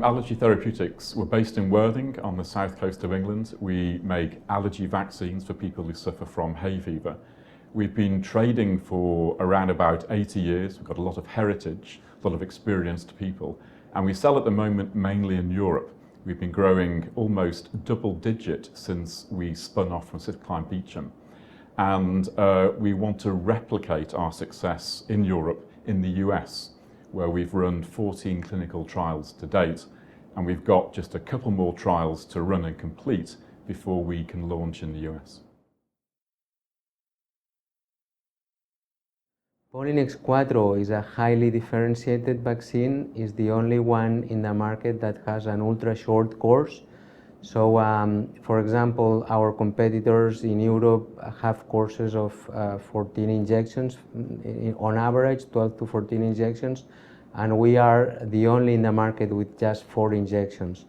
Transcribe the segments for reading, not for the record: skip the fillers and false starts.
Allergy Therapeutics, we're based in Worthing on the south coast of England. We make allergy vaccines for people who suffer from hay fever. We've been trading for around about 80 years. We've got a lot of heritage, a lot of experienced people, and we sell at the moment mainly in Europe. We've been growing almost double digit since we spun off from SiftClimb Beecham. And we want to replicate our success in Europe, in the US, where we've run 14 clinical trials to date, and we've got just a couple more trials to run and complete before we can launch in the US. Pollinex Quattro is a highly differentiated vaccine. It's the only one in the market that has an ultra short course. So, for example, our competitors in Europe have courses of 14 injections, on average 12 to 14 injections, and we are the only in the market with just 4 injections.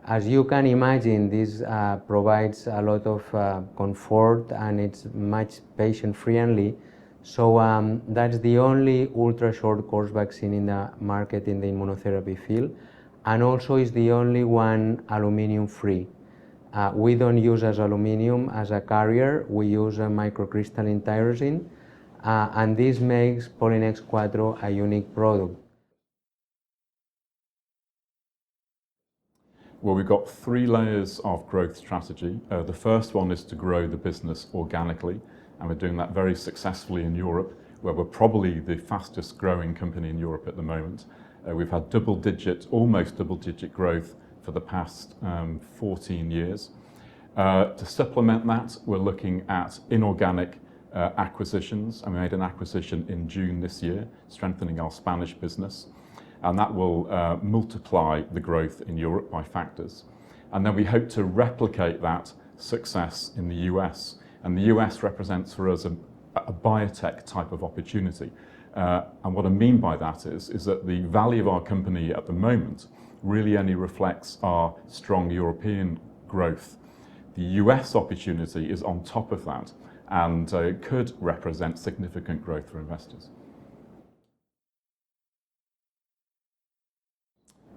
As you can imagine, this provides a lot of comfort, and it's much patient-friendly. So that's the only ultra short course vaccine in the market in the immunotherapy field, and also is the only one aluminum free. We don't use as aluminum as a carrier, we use a microcrystalline tyrosine, and this makes Pollinex Quattro a unique product. Well, we've got 3 layers of growth strategy. The first one is to grow the business organically, and we're doing that very successfully in Europe, where we're probably the fastest growing company in Europe at the moment. We've had almost double-digit growth for the past 14 years. To supplement that, we're looking at inorganic acquisitions, and we made an acquisition in June this year, strengthening our Spanish business, and that will multiply the growth in Europe by factors. And then we hope to replicate that success in the US, and the US represents for us a biotech type of opportunity. And what I mean by that is that the value of our company at the moment really only reflects our strong European growth. The US opportunity is on top of that, and it could represent significant growth for investors.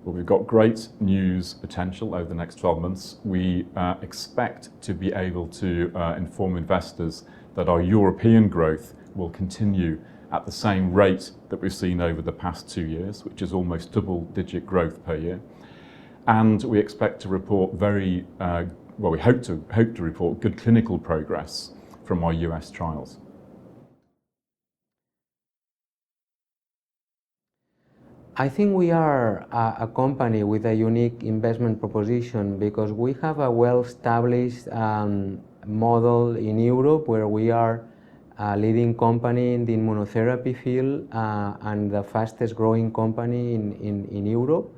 Well, we've got great news potential over the next 12 months. We expect to be able to inform investors that our European growth will continue at the same rate that we've seen over the past 2 years, which is almost double-digit growth per year. And we expect to report we hope to report good clinical progress from our US trials. I think we are a company with a unique investment proposition because we have a well-established model in Europe where we are a leading company in the immunotherapy field and the fastest growing company in Europe.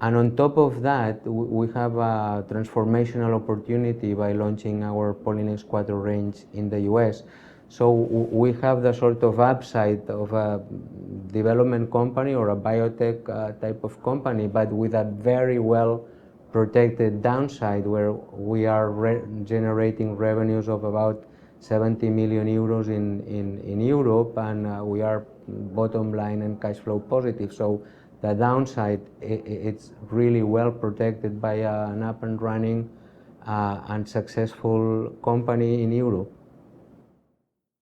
And on top of that, we have a transformational opportunity by launching our Pollinex Quattro range in the US. So we have the sort of upside of a development company or a biotech type of company, but with a very well protected downside where we are generating revenues of about 70 million euros in Europe, and we are bottom line and cash flow positive. So the downside, it's really well protected by an up and running and successful company in Europe.